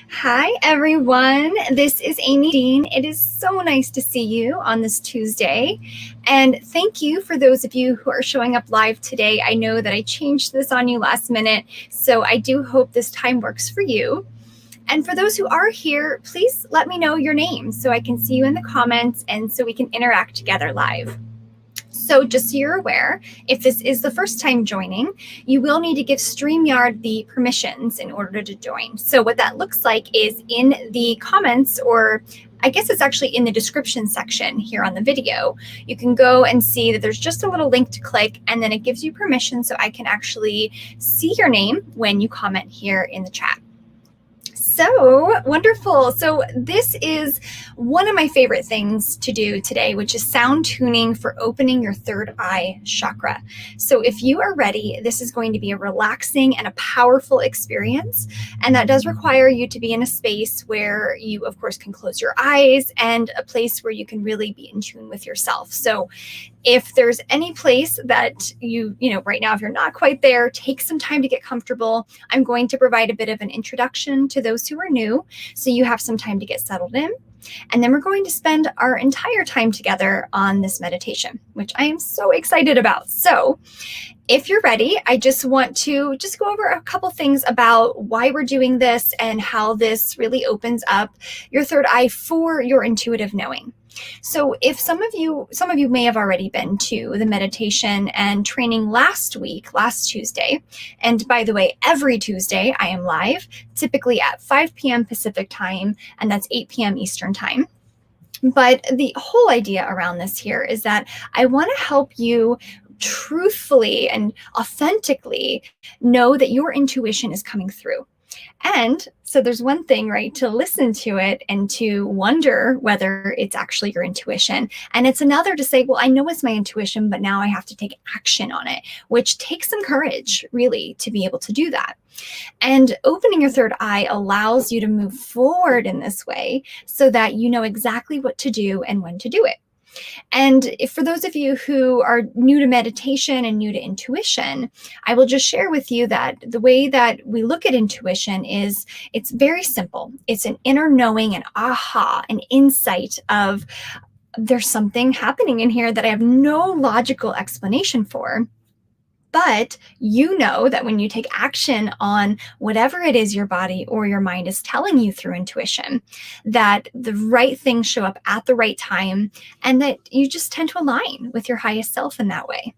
Hi, everyone. This is Amy Dean. It is so nice to see you on this Tuesday. And thank you for those of you who are showing up live today. I know that I changed this on you last minute, so I do hope this time works for you. And for those who are here, please let me know your name so I can see you in the comments and so we can interact together live. So just so you're aware, if this is the first time joining, you will need to give StreamYard the permissions in order to join. So what that looks like is in the comments, or I guess it's actually in the description section here on the video, you can go and see that there's just a little link to click, and then it gives you permission so I can actually see your name when you comment here in the chat. So wonderful. So this is one of my favorite things to do today, which is sound tuning for opening your third eye chakra. So if you are ready, this is going to be a relaxing and a powerful experience. And that does require you to be in a space where you, of course, can close your eyes, and a place where you can really be in tune with yourself. So if there's any place that you right now, if you're not quite there, take some time to get comfortable. I'm going to provide a bit of an introduction to those who are new, so you have some time to get settled in. And then we're going to spend our entire time together on this meditation, which I am so excited about. So if you're ready, I just want to go over a couple things about why we're doing this and how this really opens up your third eye for your intuitive knowing. So if some of you may have already been to the meditation and training last Tuesday, and by the way, every Tuesday I am live, typically at 5 p.m. Pacific time, and that's 8 p.m. Eastern time. But the whole idea around this here is that I want to help you truthfully and authentically know that your intuition is coming through. And so there's one thing, right, to listen to it and to wonder whether it's actually your intuition. And it's another to say, well, I know it's my intuition, but now I have to take action on it, which takes some courage, really, to be able to do that. And opening your third eye allows you to move forward in this way so that you know exactly what to do and when to do it. And for those of you who are new to meditation and new to intuition, I will just share with you that the way that we look at intuition is it's very simple. It's an inner knowing, an aha, an insight of there's something happening in here that I have no logical explanation for. But you know that when you take action on whatever it is your body or your mind is telling you through intuition, that the right things show up at the right time, and that you just tend to align with your highest self in that way.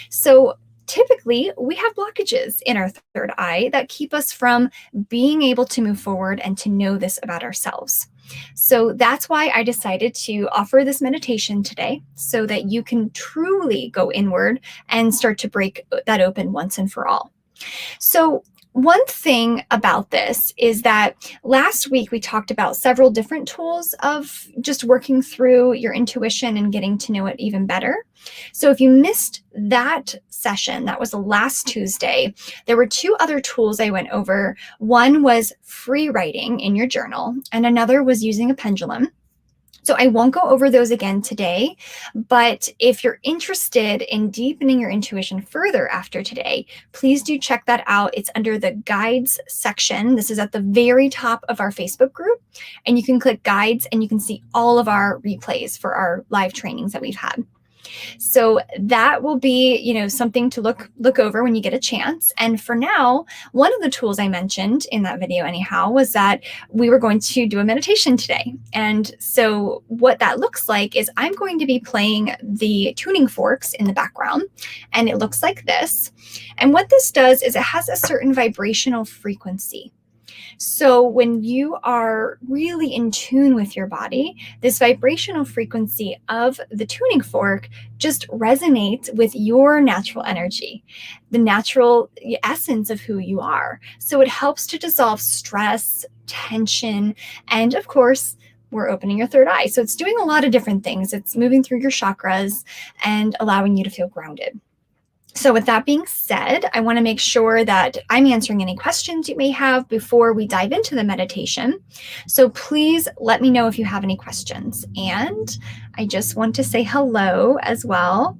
So typically, we have blockages in our third eye that keep us from being able to move forward and to know this about ourselves. So that's why I decided to offer this meditation today, so that you can truly go inward and start to break that open once and for all. So one thing about this is that last week we talked about several different tools of just working through your intuition and getting to know it even better. So if you missed that session, that was last Tuesday, there were two other tools I went over. One was free writing in your journal, and another was using a pendulum. So I won't go over those again today, but if you're interested in deepening your intuition further after today, please do check that out. It's under the guides section. This is at the very top of our Facebook group, and you can click guides and you can see all of our replays for our live trainings that we've had. So that will be, something to look over when you get a chance. And for now, one of the tools I mentioned in that video anyhow was that we were going to do a meditation today. And so what that looks like is I'm going to be playing the tuning forks in the background, and it looks like this. And what this does is it has a certain vibrational frequency. So when you are really in tune with your body, this vibrational frequency of the tuning fork just resonates with your natural energy, the natural essence of who you are. So it helps to dissolve stress, tension, and of course, we're opening your third eye. So it's doing a lot of different things. It's moving through your chakras and allowing you to feel grounded. So with that being said, I want to make sure that I'm answering any questions you may have before we dive into the meditation. So please let me know if you have any questions. And I just want to say hello as well.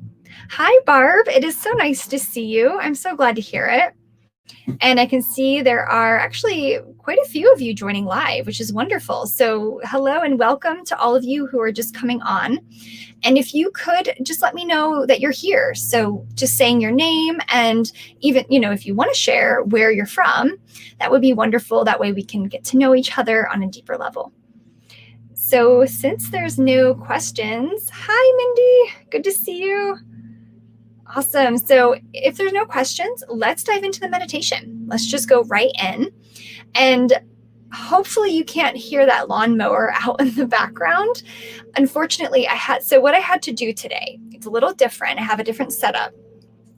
Hi, Barb. It is so nice to see you. I'm so glad to hear it. And I can see there are actually quite a few of you joining live, which is wonderful. So hello and welcome to all of you who are just coming on. And if you could just let me know that you're here. So just saying your name, and even, if you want to share where you're from, that would be wonderful. That way we can get to know each other on a deeper level. So since there's no questions, hi, Mindy, good to see you. Awesome. So if there's no questions, let's dive into the meditation. Let's just go right in. And hopefully you can't hear that lawnmower out in the background. Unfortunately, what I had to do today, it's a little different. I have a different setup.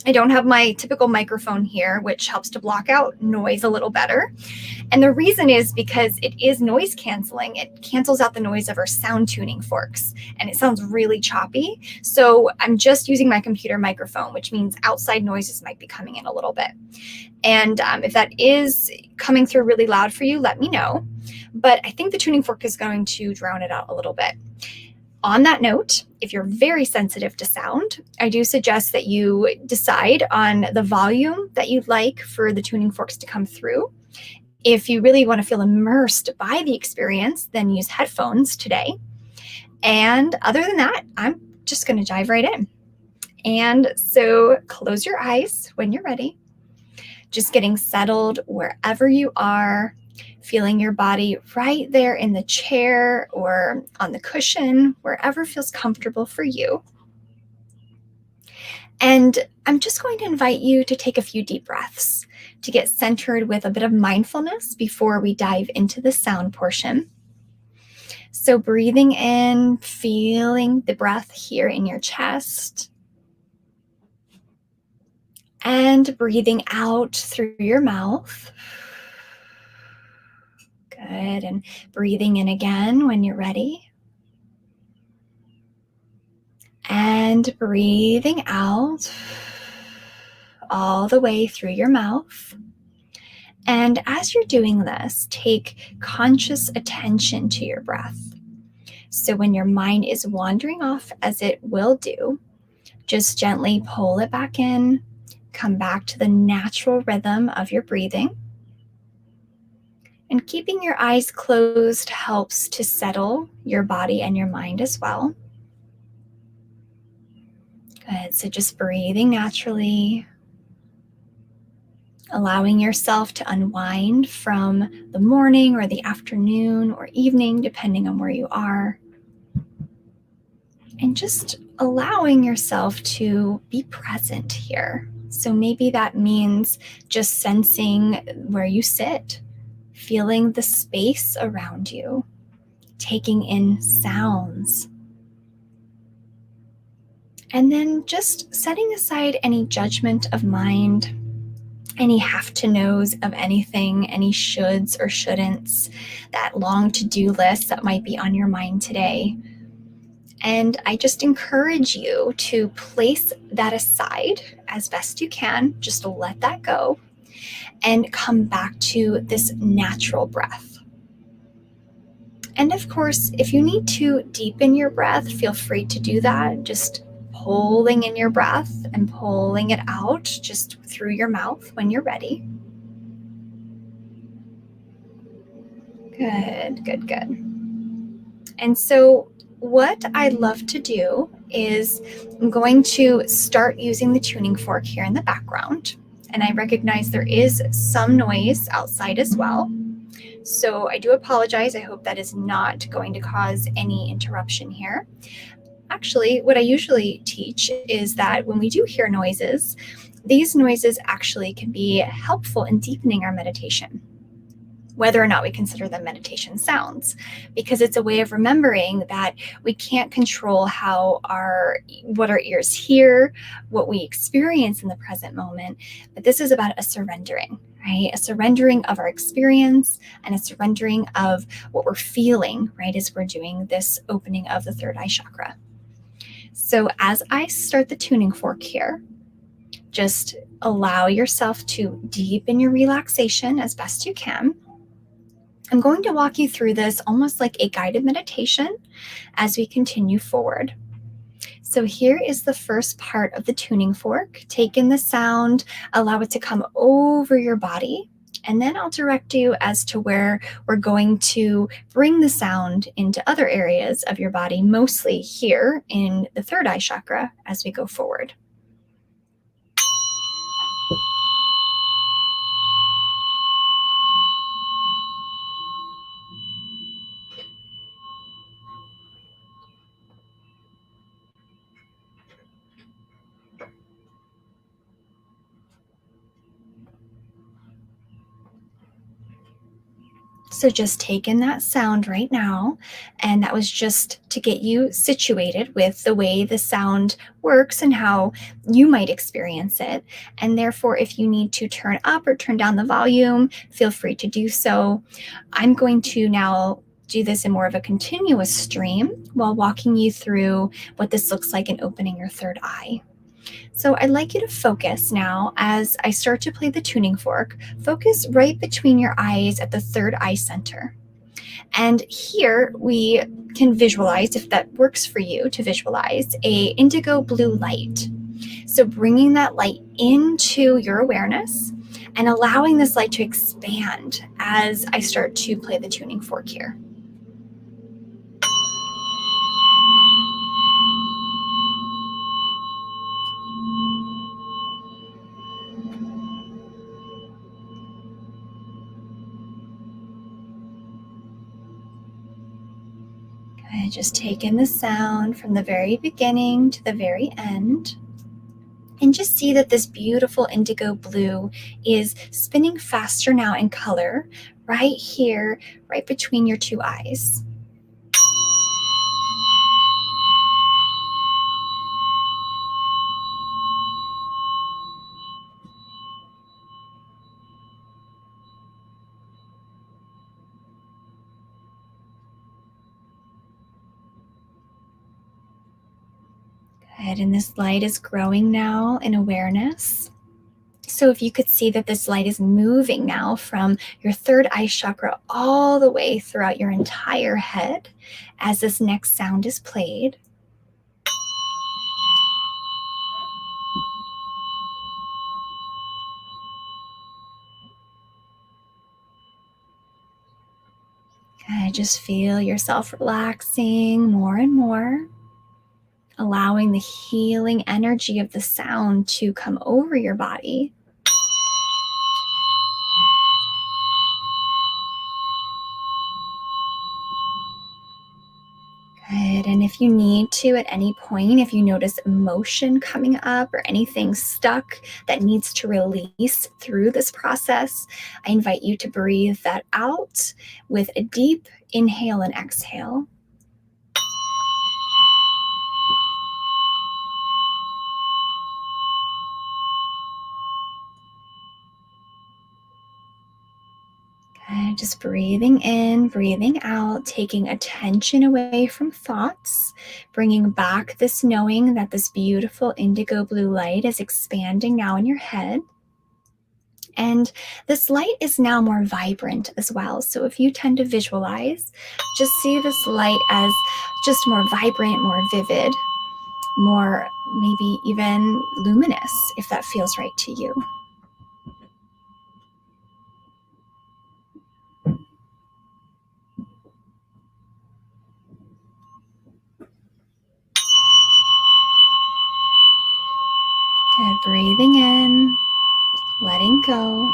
I don't have my typical microphone here, which helps to block out noise a little better. And the reason is because it is noise canceling. It cancels out the noise of our sound tuning forks, and it sounds really choppy. So I'm just using my computer microphone, which means outside noises might be coming in a little bit. And if that is coming through really loud for you, let me know. But I think the tuning fork is going to drown it out a little bit. On that note, if you're very sensitive to sound, I do suggest that you decide on the volume that you'd like for the tuning forks to come through. If you really want to feel immersed by the experience, then use headphones today. And other than that, I'm just going to dive right in. And so close your eyes when you're ready. Just getting settled wherever you are, feeling your body right there in the chair or on the cushion, wherever feels comfortable for you. And I'm just going to invite you to take a few deep breaths to get centered with a bit of mindfulness before we dive into the sound portion. So breathing in, feeling the breath here in your chest, and breathing out through your mouth. Good. And breathing in again when you're ready. And breathing out all the way through your mouth. And as you're doing this, take conscious attention to your breath. So when your mind is wandering off, as it will do, just gently pull it back in, come back to the natural rhythm of your breathing. And keeping your eyes closed helps to settle your body and your mind as well. Good. So just breathing naturally, allowing yourself to unwind from the morning or the afternoon or evening, depending on where you are. And just allowing yourself to be present here. So maybe that means just sensing where you sit, feeling the space around you, taking in sounds. And then just setting aside any judgment of mind, any have-to-knows of anything, any shoulds or shouldn'ts, that long to-do list that might be on your mind today. And I just encourage you to place that aside as best you can, just to let that go and come back to this natural breath. And of course, if you need to deepen your breath, feel free to do that. Just pulling in your breath and pulling it out just through your mouth when you're ready. Good, good, good. And so what I'd love to do is I'm going to start using the tuning fork here in the background. And I recognize there is some noise outside as well. So I do apologize. I hope that is not going to cause any interruption here. Actually, what I usually teach is that when we do hear noises, these noises actually can be helpful in deepening our meditation, whether or not we consider them meditation sounds, because it's a way of remembering that we can't control what our ears hear, what we experience in the present moment, but this is about a surrendering, right? A surrendering of our experience and a surrendering of what we're feeling, right, as we're doing this opening of the third eye chakra. So as I start the tuning fork here, just allow yourself to deepen your relaxation as best you can. I'm going to walk you through this almost like a guided meditation as we continue forward. So here is the first part of the tuning fork. Take in the sound, allow it to come over your body, and then I'll direct you as to where we're going to bring the sound into other areas of your body, mostly here in the third eye chakra as we go forward. So just take in that sound right now, and that was just to get you situated with the way the sound works and how you might experience it. And therefore, if you need to turn up or turn down the volume, feel free to do so. I'm going to now do this in more of a continuous stream while walking you through what this looks like in opening your third eye. So I'd like you to focus now as I start to play the tuning fork. Focus right between your eyes at the third eye center. And here we can visualize, if that works for you to visualize, a indigo blue light. So bringing that light into your awareness and allowing this light to expand as I start to play the tuning fork here. And just take in the sound from the very beginning to the very end. And just see that this beautiful indigo blue is spinning faster now in color right here, right between your two eyes. Good, and this light is growing now in awareness. So if you could see that this light is moving now from your third eye chakra all the way throughout your entire head as this next sound is played. Good, just feel yourself relaxing more and more, allowing the healing energy of the sound to come over your body. Good. And if you need to at any point, if you notice emotion coming up or anything stuck that needs to release through this process, I invite you to breathe that out with a deep inhale and exhale. Good. Just breathing in, breathing out, taking attention away from thoughts, bringing back this knowing that this beautiful indigo blue light is expanding now in your head. And this light is now more vibrant as well. So if you tend to visualize, just see this light as just more vibrant, more vivid, more maybe even luminous, if that feels right to you. Good. Breathing in, letting go.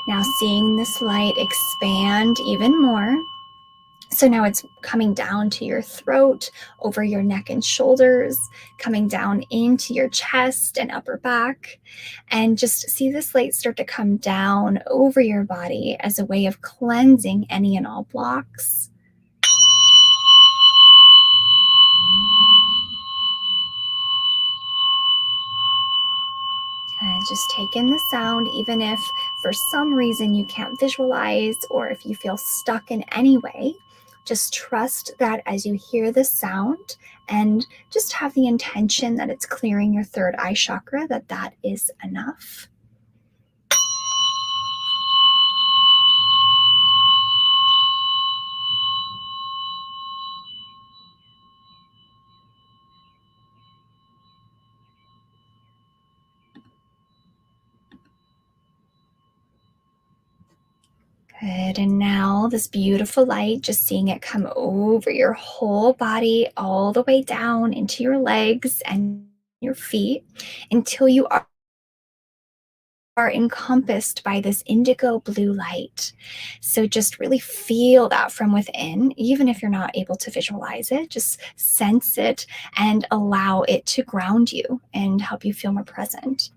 Now seeing this light expand even more. So now it's coming down to your throat, over your neck and shoulders, coming down into your chest and upper back. And just see this light start to come down over your body as a way of cleansing any and all blocks. And just take in the sound, even if for some reason you can't visualize or if you feel stuck in any way. Just trust that as you hear the sound and just have the intention that it's clearing your third eye chakra, that is enough. Good. And now this beautiful light, just seeing it come over your whole body, all the way down into your legs and your feet until you are encompassed by this indigo blue light. So just really feel that from within, even if you're not able to visualize it, just sense it and allow it to ground you and help you feel more present.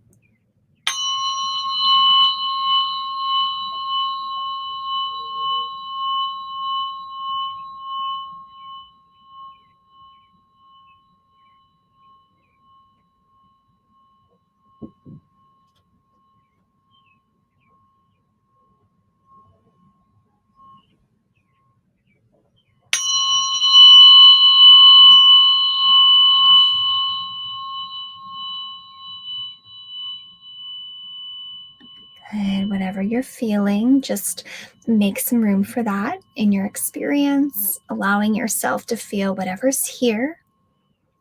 And whatever you're feeling, just make some room for that in your experience, allowing yourself to feel whatever's here.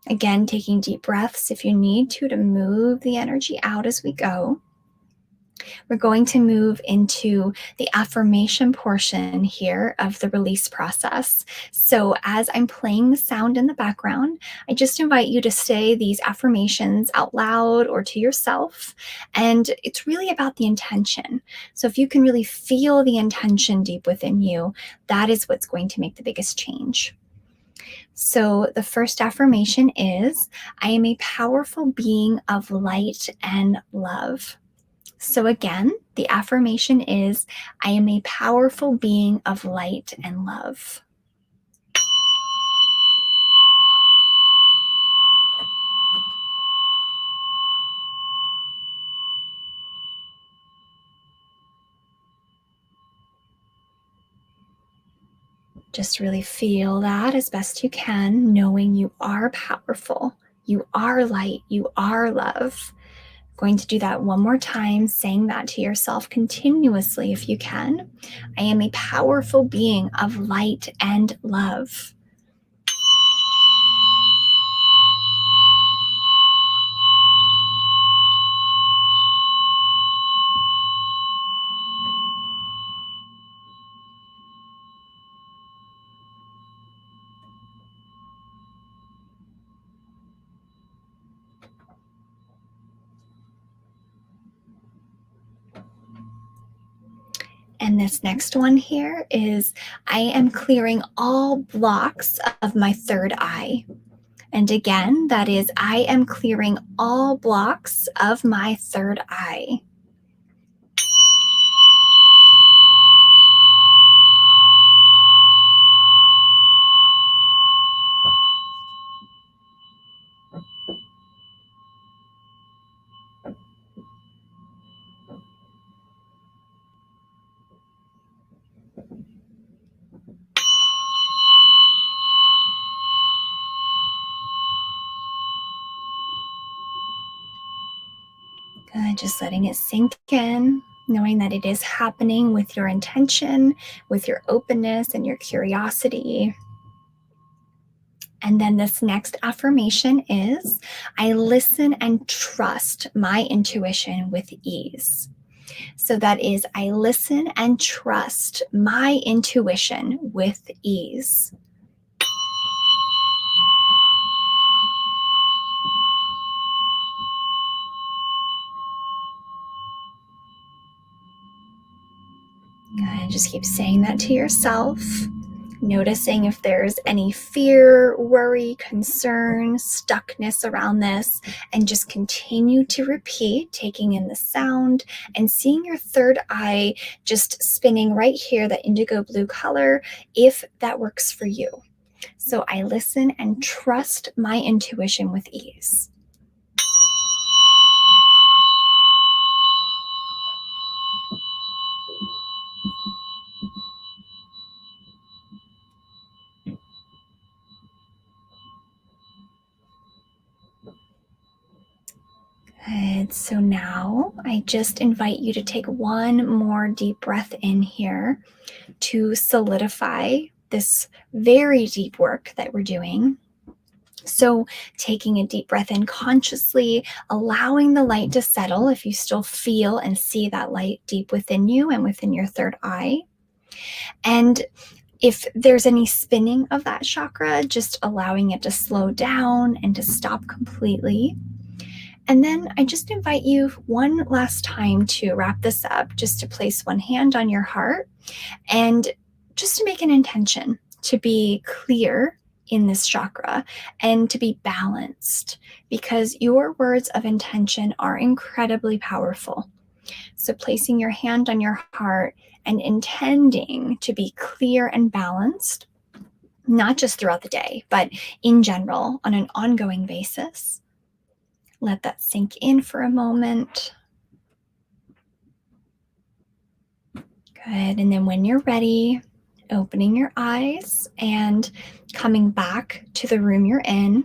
Again, taking deep breaths if you need to move the energy out as we go. We're going to move into the affirmation portion here of the release process. So, as I'm playing the sound in the background, I just invite you to say these affirmations out loud or to yourself. And it's really about the intention. So, if you can really feel the intention deep within you, that is what's going to make the biggest change. So, the first affirmation is I am a powerful being of light and love. So, again, the affirmation is I am a powerful being of light and love. Just really feel that as best you can, knowing you are powerful, you are light, you are love. Going to do that one more time, saying that to yourself continuously if you can. I am a powerful being of light and love. And this next one here is I am clearing all blocks of my third eye. And again, that is I am clearing all blocks of my third eye. Good, just letting it sink in, knowing that it is happening with your intention, with your openness and your curiosity. And then this next affirmation is I listen and trust my intuition with ease. So that is I listen and trust my intuition with ease. And just keep saying that to yourself, noticing if there's any fear, worry, concern, stuckness around this, and just continue to repeat, taking in the sound and seeing your third eye just spinning right here, that indigo blue color, if that works for you. So I listen and trust my intuition with ease. Good. So now I just invite you to take one more deep breath in here to solidify this very deep work that we're doing. So taking a deep breath in consciously, allowing the light to settle if you still feel and see that light deep within you and within your third eye. And if there's any spinning of that chakra, just allowing it to slow down and to stop completely. And then I just invite you one last time to wrap this up, just to place one hand on your heart and just to make an intention to be clear in this chakra and to be balanced, because your words of intention are incredibly powerful. So placing your hand on your heart and intending to be clear and balanced, not just throughout the day, but in general on an ongoing basis. Let that sink in for a moment. Good. And then when you're ready, opening your eyes and coming back to the room you're in.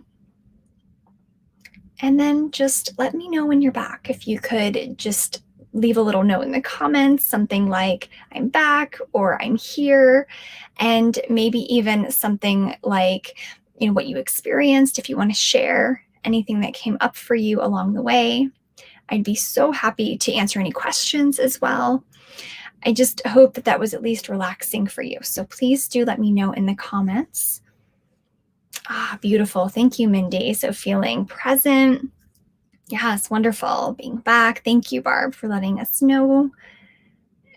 And then just let me know when you're back. If you could just leave a little note in the comments, something like I'm back or I'm here, and maybe even something like, what you experienced, if you want to share anything that came up for you along the way. I'd be so happy to answer any questions as well. I just hope that that was at least relaxing for you. So please do let me know in the comments. Beautiful. Thank you, Mindy. So feeling present. Yes, wonderful. Being back. Thank you, Barb, for letting us know.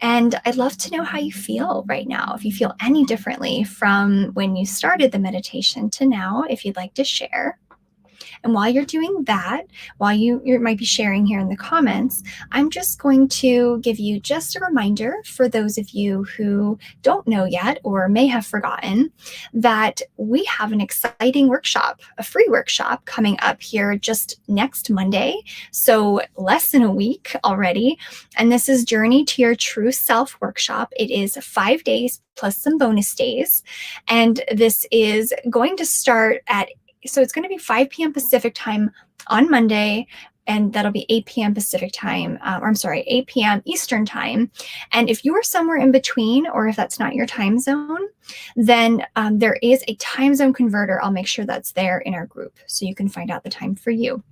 And I'd love to know how you feel right now. If you feel any differently from when you started the meditation to now, if you'd like to share. And while you're doing that, while you might be sharing here in the comments, I'm just going to give you just a reminder for those of you who don't know yet or may have forgotten that we have an exciting workshop, a free workshop coming up here just next Monday. So less than a week already. And this is Journey to Your True Self workshop. It is 5 days plus some bonus days. And this is going to start so it's going to be 5 p.m. Pacific time on Monday, and that'll be 8 p.m. Pacific time, 8 p.m. Eastern time. And if you are somewhere in between, or if that's not your time zone, then there is a time zone converter. I'll make sure that's there in our group so you can find out the time for you.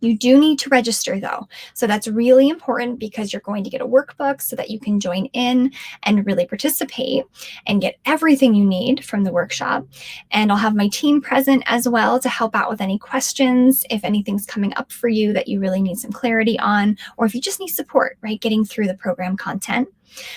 You do need to register though. So that's really important because you're going to get a workbook so that you can join in and really participate and get everything you need from the workshop. And I'll have my team present as well to help out with any questions, if anything's coming up for you that you really need some clarity on, or if you just need support, right, getting through the program content.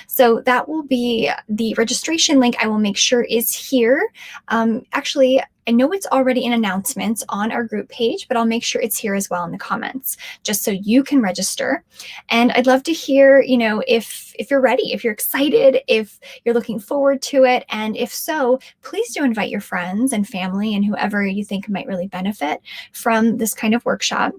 So that will be the registration link. I will make sure is here. Actually, I know it's already in announcements on our group page, but I'll make sure it's here as well in the comments, just so you can register. And I'd love to hear, if you're ready, if you're excited, if you're looking forward to it. And if so, please do invite your friends and family and whoever you think might really benefit from this kind of workshop.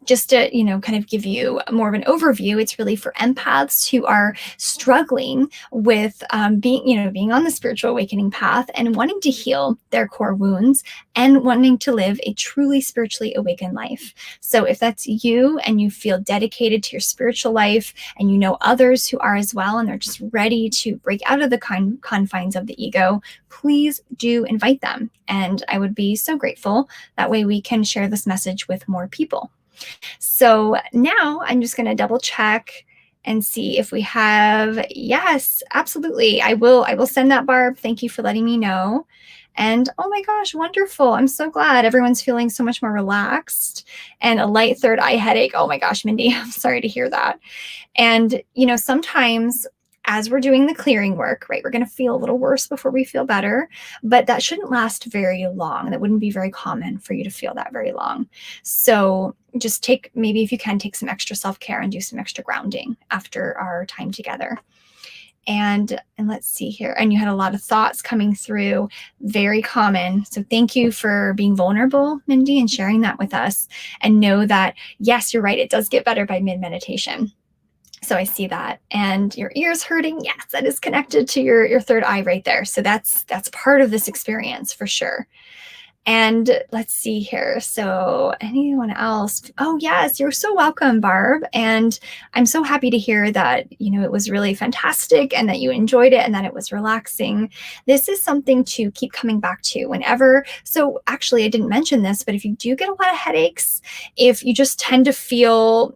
Just to, kind of give you more of an overview, it's really for empaths who are struggling with being on the spiritual awakening path and wanting to heal their core wounds and wanting to live a truly spiritually awakened life. So if that's you and you feel dedicated to your spiritual life and you know others who are as well and they're just ready to break out of the confines of the ego, please do invite them. And I would be so grateful. That way we can share this message with more people. So now I'm just going to double check and see if we have, yes, absolutely. I will send that, Barb. Thank you for letting me know. And oh my gosh, wonderful. I'm so glad everyone's feeling so much more relaxed and a light third eye headache. Oh my gosh, Mindy, I'm sorry to hear that. And, sometimes as we're doing the clearing work, right, we're going to feel a little worse before we feel better, but that shouldn't last very long. That wouldn't be very common for you to feel that very long. So just maybe if you can, take some extra self-care and do some extra grounding after our time together. And let's see here. And you had a lot of thoughts coming through, very common. So thank you for being vulnerable, Mindy, and sharing that with us. And know that, yes, you're right. It does get better by mid-meditation. So I see that. And your ears hurting. Yes, that is connected to your third eye right there. So that's part of this experience for sure. And let's see here. So anyone else? Oh, yes, you're so welcome, Barb. And I'm so happy to hear that, it was really fantastic and that you enjoyed it and that it was relaxing. This is something to keep coming back to whenever. So actually, I didn't mention this, but if you do get a lot of headaches, if you just tend to feel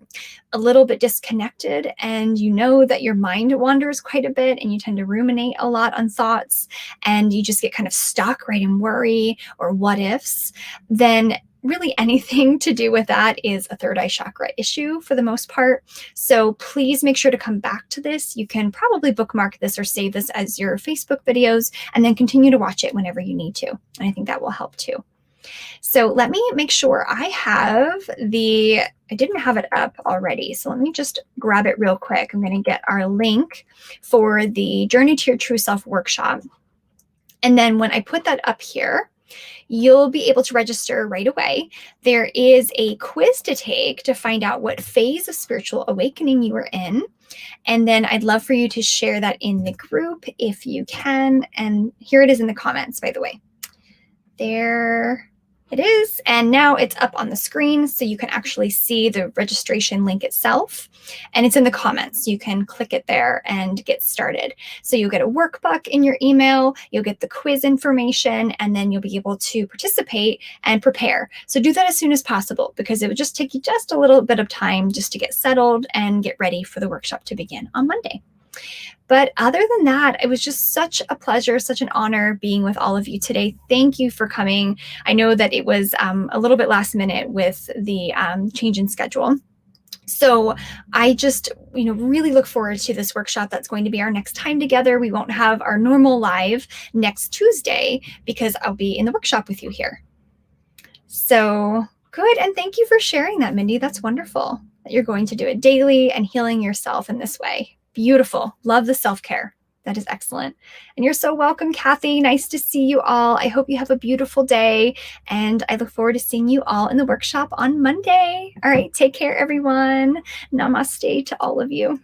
a little bit disconnected and you know that your mind wanders quite a bit and you tend to ruminate a lot on thoughts and you just get kind of stuck right in worry or what ifs, then really anything to do with that is a third eye chakra issue for the most part. So please make sure to come back to this. You can probably bookmark this or save this as your Facebook videos and then continue to watch it whenever you need to. And I think that will help too. So let me make sure I didn't have it up already. So let me just grab it real quick. I'm going to get our link for the Journey to Your True Self workshop. And then when I put that up here, you'll be able to register right away. There is a quiz to take to find out what phase of spiritual awakening you are in. And then I'd love for you to share that in the group if you can. And here it is in the comments, by the way. There it is. And now it's up on the screen so you can actually see the registration link itself. And it's in the comments. You can click it there and get started. So you'll get a workbook in your email, you'll get the quiz information, and then you'll be able to participate and prepare. So do that as soon as possible because it would just take you just a little bit of time just to get settled and get ready for the workshop to begin on Monday. But other than that, it was just such a pleasure, such an honor being with all of you today. Thank you for coming. I know that it was a little bit last minute with the change in schedule. So I just, really look forward to this workshop. That's going to be our next time together. We won't have our normal live next Tuesday because I'll be in the workshop with you here. So good. And thank you for sharing that, Mindy. That's wonderful that you're going to do it daily and healing yourself in this way. Beautiful. Love the self-care. That is excellent. And you're so welcome, Kathy. Nice to see you all. I hope you have a beautiful day. And I look forward to seeing you all in the workshop on Monday. All right. Take care, everyone. Namaste to all of you.